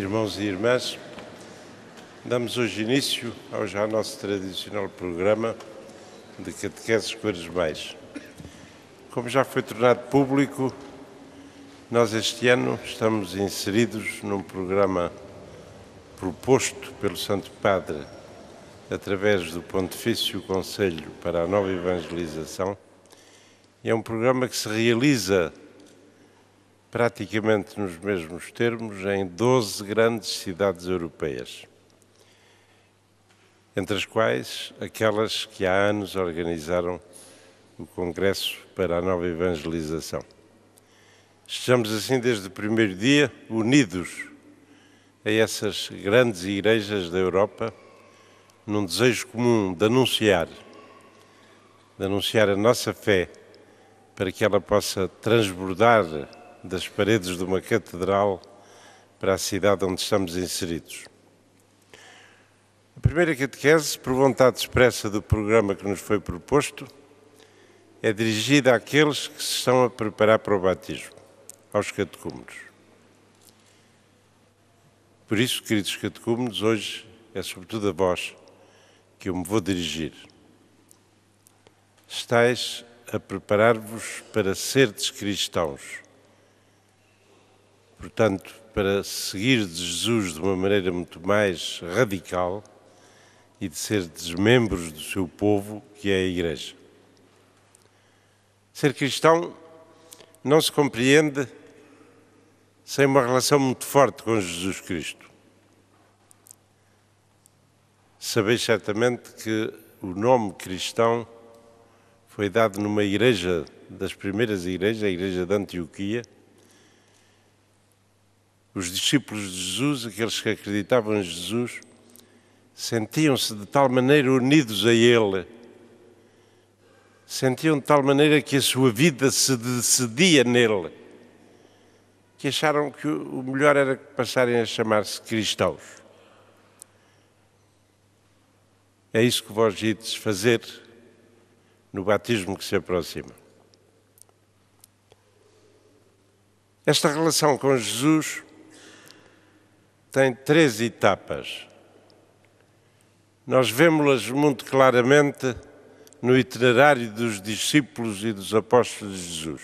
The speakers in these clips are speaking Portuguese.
Irmãos e irmãs, damos hoje início ao já nosso tradicional programa de catequeses quaresmais. Como já foi tornado público, nós este ano estamos inseridos num programa proposto pelo Santo Padre através do Pontifício Conselho para a Nova Evangelização. É um programa que se realiza praticamente nos mesmos termos em 12 grandes cidades europeias, entre as quais aquelas que há anos organizaram o Congresso para a Nova Evangelização. Estamos assim desde o primeiro dia unidos a essas grandes igrejas da Europa num desejo comum de anunciar a nossa fé para que ela possa transbordar das paredes de uma catedral para a cidade onde estamos inseridos. A primeira catequese, por vontade expressa do programa que nos foi proposto, é dirigida àqueles que se estão a preparar para o batismo, aos catecúmenos. Por isso, queridos catecúmenos, hoje é sobretudo a vós que eu me vou dirigir. Estais a preparar-vos para serdes cristãos. Portanto, para seguir de Jesus de uma maneira muito mais radical e de serdes membros do seu povo, que é a Igreja. Ser cristão não se compreende sem uma relação muito forte com Jesus Cristo. Sabeis certamente que o nome cristão foi dado numa igreja, das primeiras igrejas, a igreja de Antioquia. Os discípulos de Jesus, aqueles que acreditavam em Jesus, sentiam-se de tal maneira unidos a Ele, sentiam de tal maneira que a sua vida se decidia nele, que acharam que o melhor era passarem a chamar-se cristãos. É isso que vós ides fazer no batismo que se aproxima. Esta relação com Jesus tem 3 etapas. Nós vemos-las muito claramente no itinerário dos discípulos e dos apóstolos de Jesus.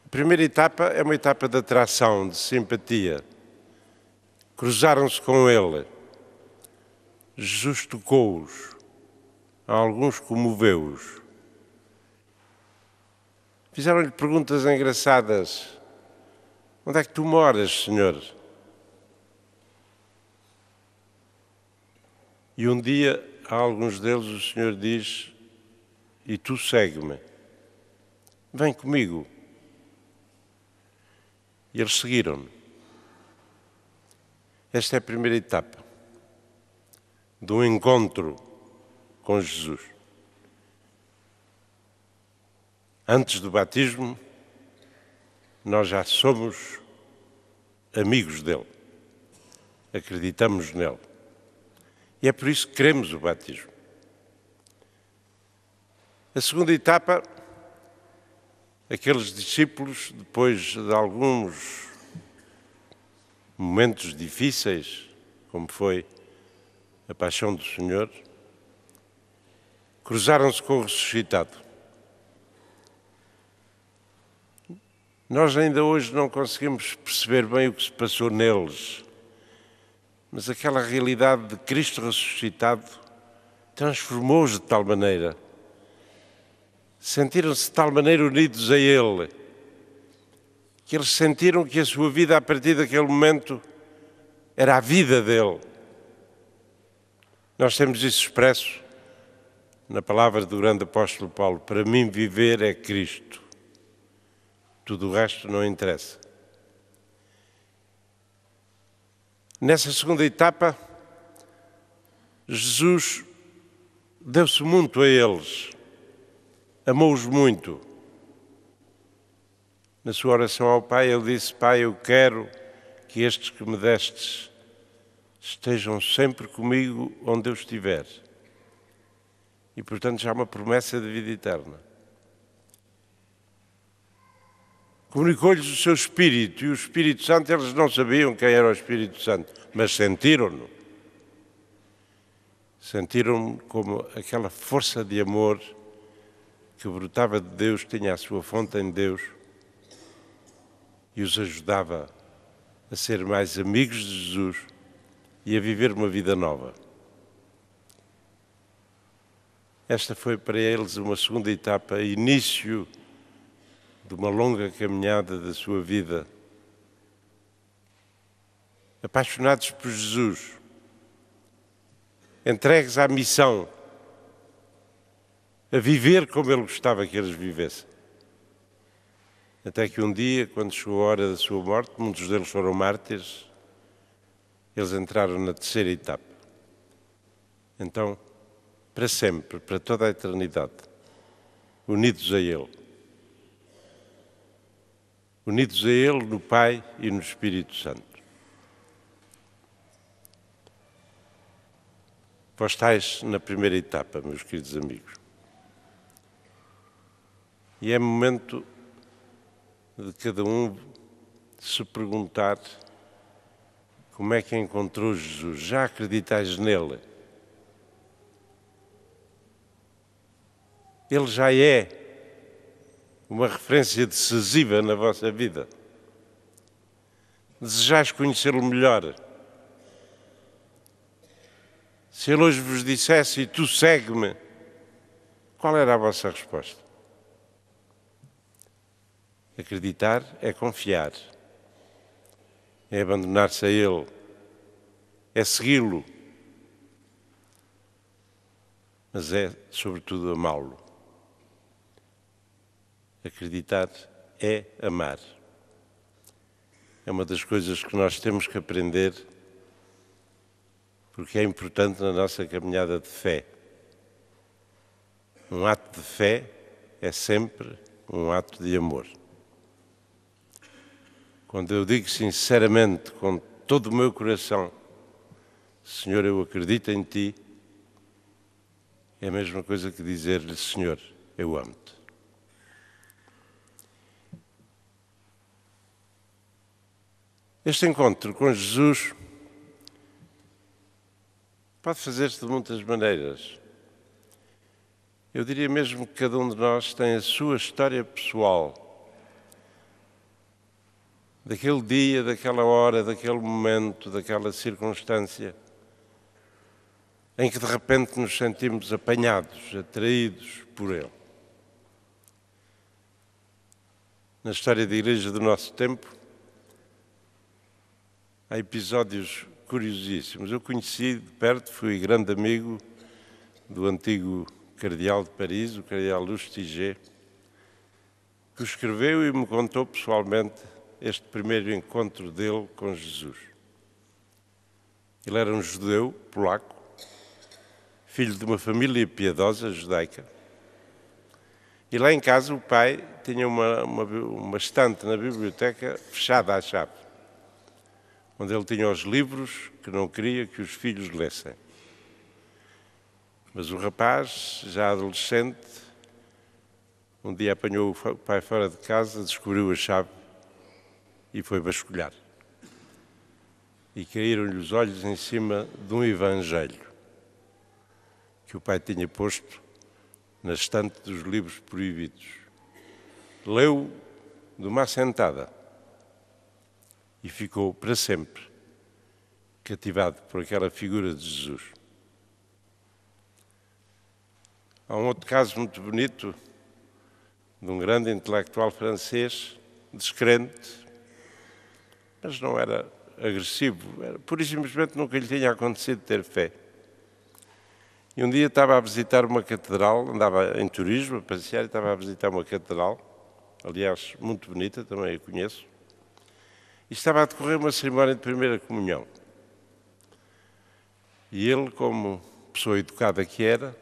A primeira etapa é uma etapa de atração, de simpatia. Cruzaram-se com ele. Jesus tocou-os. A alguns comoveu-os. Fizeram-lhe perguntas engraçadas. Onde é que tu moras, Senhor? E um dia, a alguns deles, o Senhor diz: e tu segue-me, vem comigo. E eles seguiram-me. Esta é a primeira etapa do encontro com Jesus. Antes do batismo, nós já somos amigos dele, acreditamos nele. E é por isso que queremos o batismo. A segunda etapa, aqueles discípulos, depois de alguns momentos difíceis, como foi a paixão do Senhor, cruzaram-se com o ressuscitado. Nós ainda hoje não conseguimos perceber bem o que se passou neles, mas aquela realidade de Cristo ressuscitado transformou-os de tal maneira. Sentiram-se de tal maneira unidos a Ele, que eles sentiram que a sua vida, a partir daquele momento, era a vida dele. Nós temos isso expresso na palavra do grande apóstolo Paulo: para mim viver é Cristo, tudo o resto não interessa. Nessa segunda etapa, Jesus deu-se muito a eles, amou-os muito. Na sua oração ao Pai, ele disse: Pai, eu quero que estes que me destes estejam sempre comigo onde eu estiver. E, portanto, já há uma promessa de vida eterna. comunicou-lhes o seu Espírito, e o Espírito Santo, eles não sabiam quem era o Espírito Santo, mas sentiram-no. Sentiram-no como aquela força de amor que brotava de Deus, tinha a sua fonte em Deus e os ajudava a ser mais amigos de Jesus e a viver uma vida nova. Esta foi para eles uma segunda etapa, início de uma longa caminhada da sua vida. Apaixonados por Jesus, entregues à missão, a viver como Ele gostava que eles vivessem. Até que um dia, quando chegou a hora da sua morte, muitos deles foram mártires, eles entraram na terceira etapa. Então, para sempre, para toda a eternidade, unidos a Ele. Unidos a Ele no Pai e no Espírito Santo. Vós estáis na primeira etapa, meus queridos amigos. E é momento de cada um se perguntar como é que encontrou Jesus. Já acreditais nele? Ele já é uma referência decisiva na vossa vida. Desejais conhecê-lo melhor? Se ele hoje vos dissesse, e tu segue-me, qual era a vossa resposta? Acreditar é confiar, é abandonar-se a Ele, é segui-lo, mas é, sobretudo, amá-lo. Acreditar é amar. É uma das coisas que nós temos que aprender, porque é importante na nossa caminhada de fé. Um ato de fé é sempre um ato de amor. Quando eu digo sinceramente, com todo o meu coração, Senhor, eu acredito em Ti, é a mesma coisa que dizer-lhe, Senhor, eu amo-te. Este encontro com Jesus pode fazer-se de muitas maneiras. Eu diria mesmo que cada um de nós tem a sua história pessoal, daquele dia, daquela hora, daquele momento, daquela circunstância, em que de repente nos sentimos apanhados, atraídos por Ele. Na história da Igreja do nosso tempo, há episódios curiosíssimos. Eu conheci de perto, fui grande amigo do antigo cardeal de Paris, o cardeal Lustiger, que o escreveu e me contou pessoalmente este primeiro encontro dele com Jesus. Ele era um judeu polaco, filho de uma família piedosa judaica. E lá em casa o pai tinha uma estante na biblioteca fechada à chave, onde ele tinha os livros que não queria que os filhos lessem. Mas o rapaz, já adolescente, um dia apanhou o pai fora de casa, descobriu a chave e foi vasculhar. E caíram-lhe os olhos em cima de um evangelho que o pai tinha posto na estante dos livros proibidos. Leu de uma assentada e ficou para sempre cativado por aquela figura de Jesus. Há um outro caso muito bonito de um grande intelectual francês, descrente, mas não era agressivo, pura e simplesmente nunca lhe tinha acontecido ter fé. E um dia estava a visitar uma catedral, andava em turismo, a passear, e estava a visitar uma catedral, aliás, muito bonita, também a conheço, e estava a decorrer uma cerimónia de primeira comunhão. E ele, como pessoa educada que era,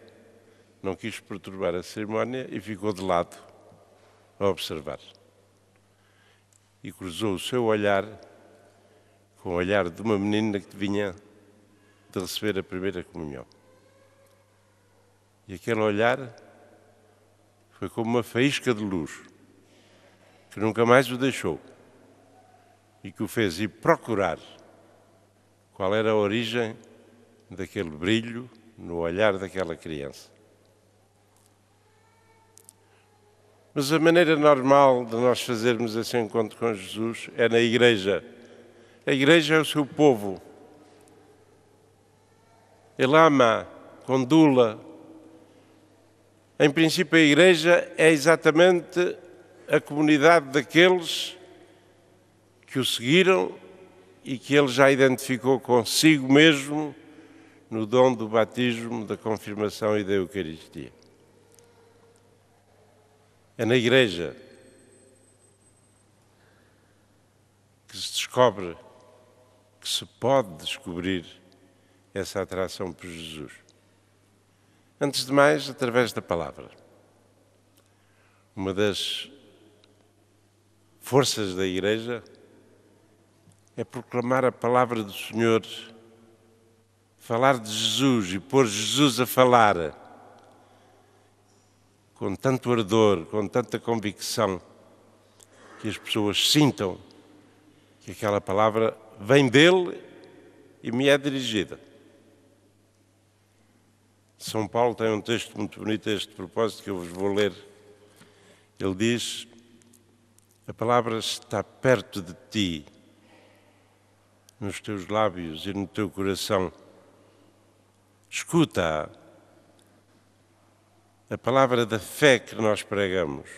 não quis perturbar a cerimónia e ficou de lado a observar. E cruzou o seu olhar com o olhar de uma menina que vinha de receber a primeira comunhão. E aquele olhar foi como uma faísca de luz que nunca mais o deixou e que o fez ir procurar qual era a origem daquele brilho no olhar daquela criança. Mas a maneira normal de nós fazermos esse encontro com Jesus é na igreja. A igreja é o seu povo. Ele ama, condula. Em princípio, a igreja é exatamente a comunidade daqueles que o seguiram e que ele já identificou consigo mesmo no dom do batismo, da confirmação e da Eucaristia. É na igreja que se descobre, que se pode descobrir essa atração por Jesus. Antes de mais, através da palavra. Uma das forças da igreja é proclamar a palavra do Senhor, falar de Jesus e pôr Jesus a falar com tanto ardor, com tanta convicção, que as pessoas sintam que aquela palavra vem dele e me é dirigida. São Paulo tem um texto muito bonito a este propósito que eu vos vou ler. Ele diz: a palavra está perto de ti, nos teus lábios e no teu coração. Escuta a palavra da fé que nós pregamos.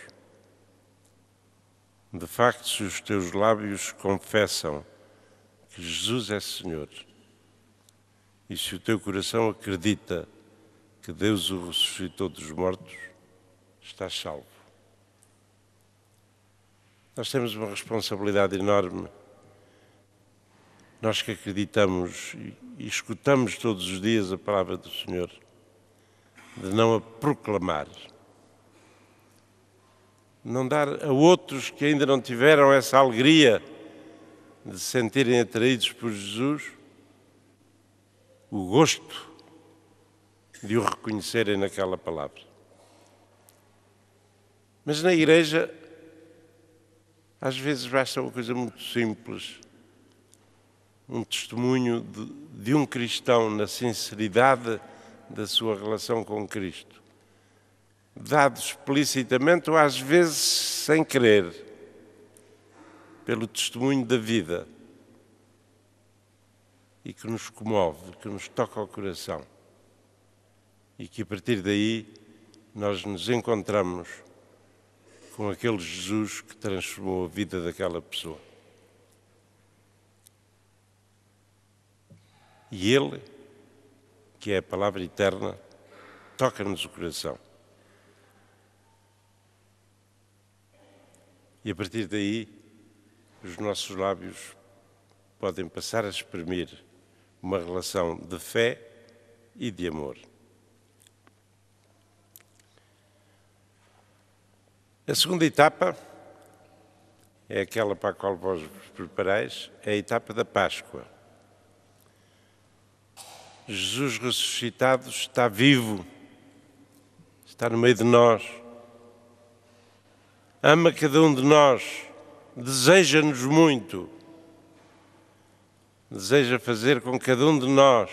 De facto, se os teus lábios confessam que Jesus é Senhor e se o teu coração acredita que Deus o ressuscitou dos mortos, estás salvo. Nós temos uma responsabilidade enorme. Nós que acreditamos e escutamos todos os dias a palavra do Senhor, de não a proclamar, não dar a outros que ainda não tiveram essa alegria de se sentirem atraídos por Jesus, o gosto de o reconhecerem naquela palavra. Mas na igreja, às vezes basta uma coisa muito simples, um testemunho de um cristão na sinceridade da sua relação com Cristo, dado explicitamente ou às vezes sem querer, pelo testemunho da vida, e que nos comove, que nos toca ao coração, e que a partir daí nós nos encontramos com aquele Jesus que transformou a vida daquela pessoa. E Ele, que é a palavra eterna, toca-nos o coração. E a partir daí, os nossos lábios podem passar a exprimir uma relação de fé e de amor. A segunda etapa é aquela para a qual vós vos preparais, é a etapa da Páscoa. Jesus ressuscitado está vivo, está no meio de nós, ama cada um de nós, deseja-nos muito, deseja fazer com cada um de nós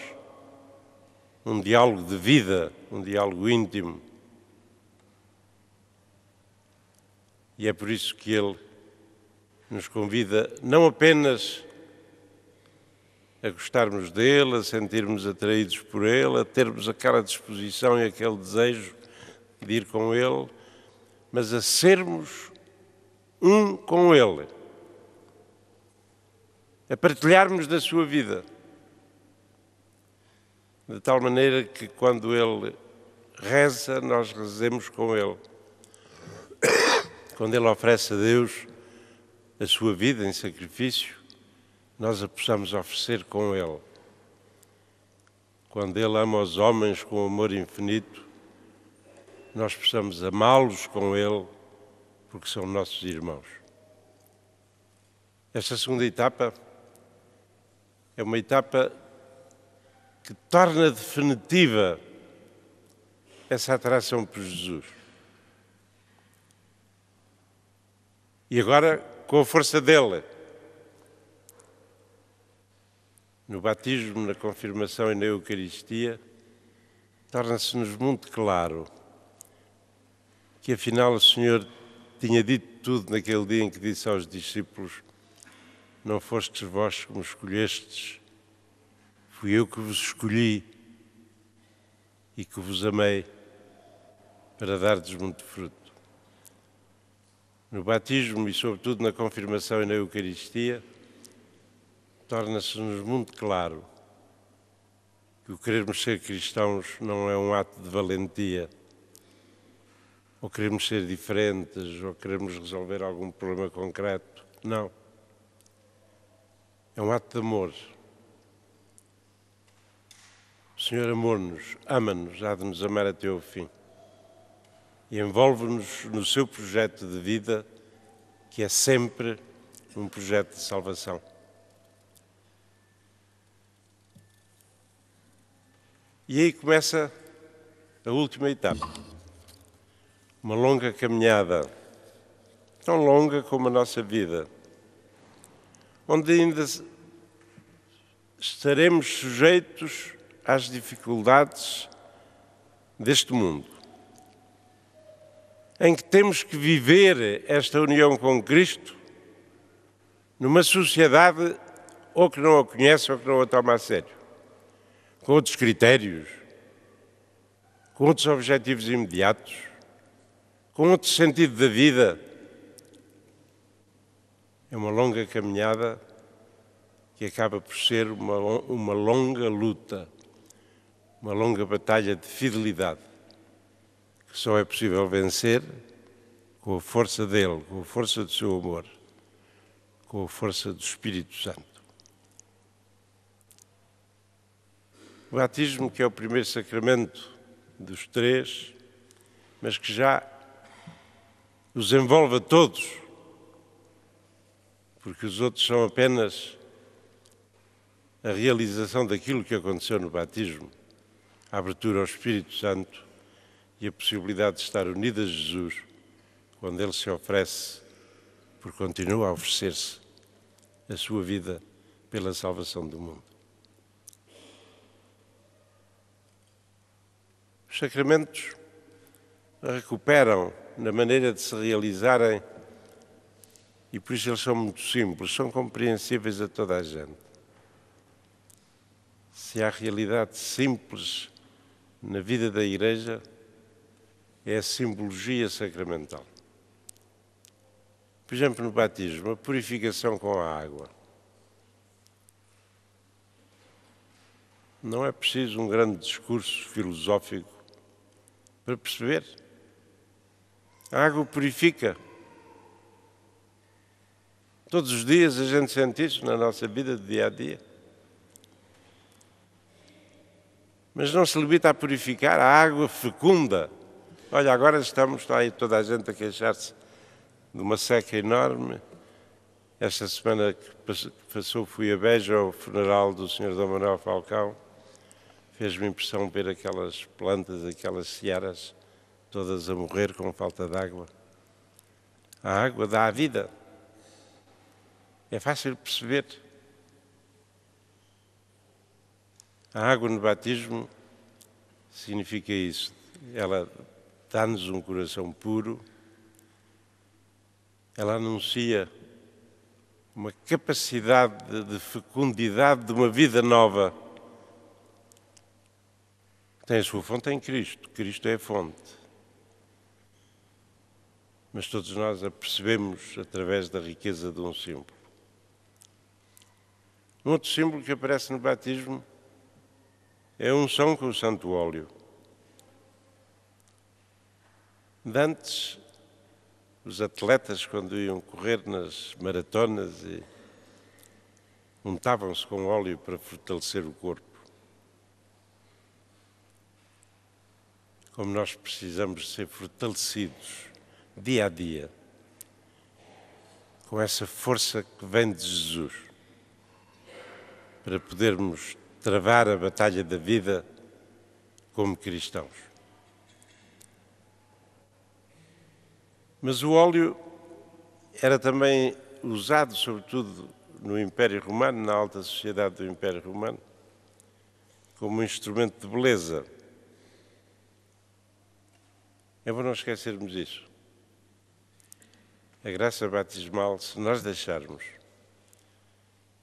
um diálogo de vida, um diálogo íntimo. E é por isso que Ele nos convida não apenas a gostarmos dele, a sentirmos atraídos por ele, a termos aquela disposição e aquele desejo de ir com ele, mas a sermos um com ele, a partilharmos da sua vida, de tal maneira que quando ele reza, nós rezemos com ele. Quando ele oferece a Deus a sua vida em sacrifício, nós a possamos oferecer com Ele. Quando Ele ama os homens com amor infinito, nós possamos amá-los com Ele, porque são nossos irmãos. Esta segunda etapa é uma etapa que torna definitiva essa atração por Jesus. E agora, com a força dele, no batismo, na confirmação e na Eucaristia, torna-se-nos muito claro que afinal o Senhor tinha dito tudo naquele dia em que disse aos discípulos: não fostes vós que me escolhestes, fui eu que vos escolhi e que vos amei para dar-vos muito fruto. No batismo e sobretudo na confirmação e na Eucaristia, torna-se-nos muito claro que o querermos ser cristãos não é um ato de valentia, ou queremos ser diferentes, ou queremos resolver algum problema concreto. Não. É um ato de amor. O Senhor amou-nos, ama-nos, há de nos amar até ao fim. E envolve-nos no seu projeto de vida, que é sempre um projeto de salvação. E aí começa a última etapa. Uma longa caminhada, tão longa como a nossa vida, onde ainda estaremos sujeitos às dificuldades deste mundo, em que temos que viver esta união com Cristo numa sociedade ou que não a conhece ou que não a toma a sério, com outros critérios, com outros objetivos imediatos, com outro sentido da vida. É uma longa caminhada que acaba por ser uma longa luta, uma longa batalha de fidelidade, que só é possível vencer com a força dele, com a força do seu amor, com a força do Espírito Santo. O batismo, que é o primeiro sacramento dos três, mas que já os envolve a todos, porque os outros são apenas a realização daquilo que aconteceu no batismo, a abertura ao Espírito Santo e a possibilidade de estar unido a Jesus quando Ele se oferece, porque continua a oferecer-se a sua vida pela salvação do mundo. Os sacramentos recuperam na maneira de se realizarem e por isso eles são muito simples, são compreensíveis a toda a gente. Se há realidade simples na vida da Igreja, é a simbologia sacramental. Por exemplo, no batismo, a purificação com a água. Não é preciso um grande discurso filosófico para perceber. A água purifica. Todos os dias a gente sente isso na nossa vida de dia a dia. Mas não se limita a purificar, a água fecunda. Olha, agora está aí toda a gente a queixar-se de uma seca enorme. Esta semana que passou fui a Beja ao funeral do Sr. D. Manuel Falcão. Fez-me impressão ver aquelas plantas, aquelas searas, todas a morrer com falta de água. A água dá a vida. É fácil perceber. A água no batismo significa isso. Ela dá-nos um coração puro. Ela anuncia uma capacidade de fecundidade de uma vida nova. Tem a sua fonte em Cristo. Cristo é a fonte. Mas todos nós a percebemos através da riqueza de um símbolo. Um outro símbolo que aparece no batismo é a unção com o santo óleo. Antes, os atletas, quando iam correr nas maratonas, untavam-se com óleo para fortalecer o corpo. Como nós precisamos ser fortalecidos dia a dia com essa força que vem de Jesus para podermos travar a batalha da vida como cristãos. Mas o óleo era também usado, sobretudo no Império Romano, na alta sociedade do Império Romano, como um instrumento de beleza. É bom não esquecermos isso. A graça batismal, se nós deixarmos,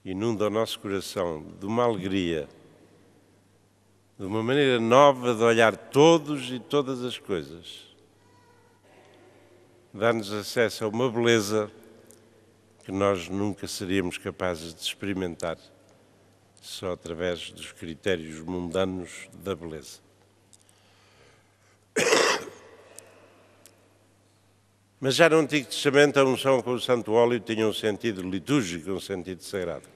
inunda o nosso coração de uma alegria, de uma maneira nova de olhar todos e todas as coisas. Dá-nos acesso a uma beleza que nós nunca seríamos capazes de experimentar só através dos critérios mundanos da beleza. Mas já no Antigo Testamento a unção com o santo óleo tinha um sentido litúrgico, um sentido sagrado.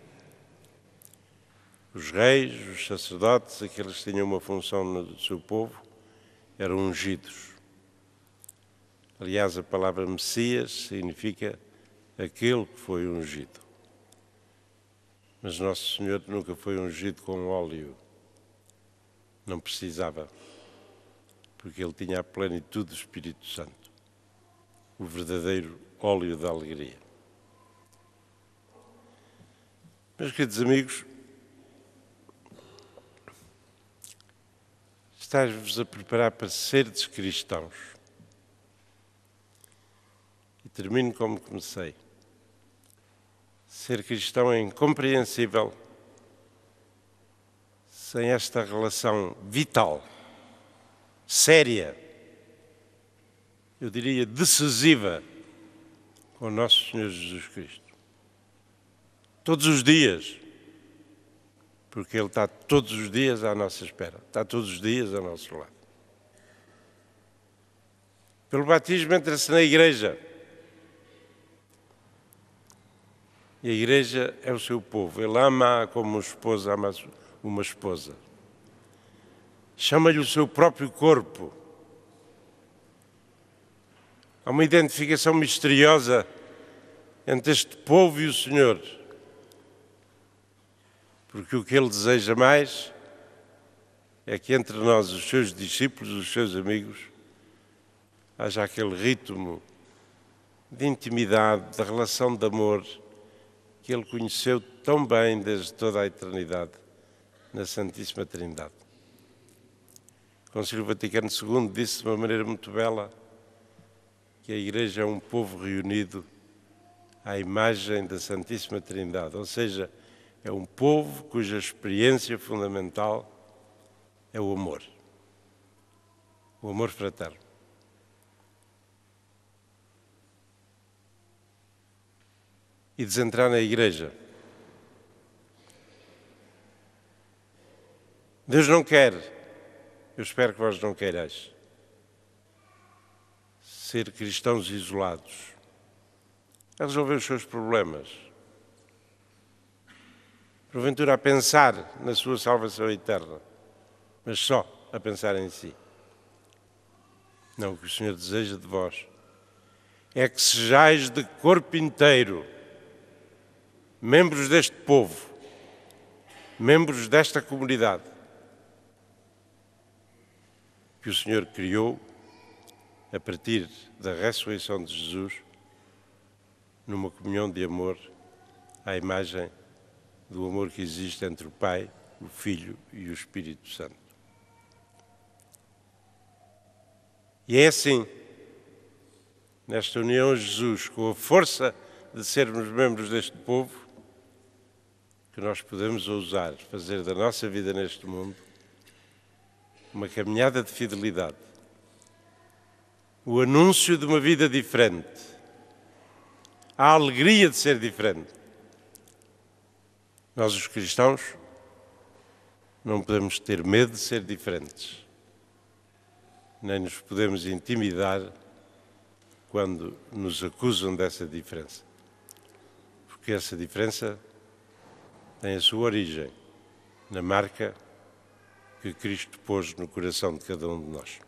Os reis, os sacerdotes, aqueles que tinham uma função no seu povo, eram ungidos. Aliás, a palavra Messias significa aquele que foi ungido. Mas Nosso Senhor nunca foi ungido com óleo. Não precisava, porque Ele tinha a plenitude do Espírito Santo, o verdadeiro óleo da alegria. Meus queridos amigos, estáis-vos a preparar para seres cristãos. E termino como comecei. Ser cristão é incompreensível sem esta relação vital, séria, eu diria decisiva, com o nosso Senhor Jesus Cristo. Todos os dias, porque Ele está todos os dias à nossa espera, está todos os dias ao nosso lado. Pelo batismo entra-se na igreja. E a igreja é o seu povo. Ele ama como um esposo ama uma esposa. Chama-lhe o seu próprio corpo. Há uma identificação misteriosa entre este povo e o Senhor. Porque o que Ele deseja mais é que entre nós, os seus discípulos, os seus amigos, haja aquele ritmo de intimidade, de relação de amor que Ele conheceu tão bem desde toda a eternidade na Santíssima Trindade. O Concílio Vaticano II disse de uma maneira muito bela que a Igreja é um povo reunido à imagem da Santíssima Trindade, ou seja, é um povo cuja experiência fundamental é o amor fraterno. E desentrar na igreja. Deus não quer, eu espero que vós não queirais, ser cristãos isolados, a resolver os seus problemas, porventura a pensar na sua salvação eterna, mas só a pensar em si. Não, o que o Senhor deseja de vós é que sejais de corpo inteiro membros deste povo, membros desta comunidade que o Senhor criou a partir da ressurreição de Jesus numa comunhão de amor à imagem do amor que existe entre o Pai, o Filho e o Espírito Santo. E é assim, nesta união a Jesus, com a força de sermos membros deste povo, que nós podemos ousar fazer da nossa vida neste mundo uma caminhada de fidelidade, o anúncio de uma vida diferente, a alegria de ser diferente. Nós, os cristãos, não podemos ter medo de ser diferentes, nem nos podemos intimidar quando nos acusam dessa diferença, porque essa diferença tem a sua origem na marca que Cristo pôs no coração de cada um de nós.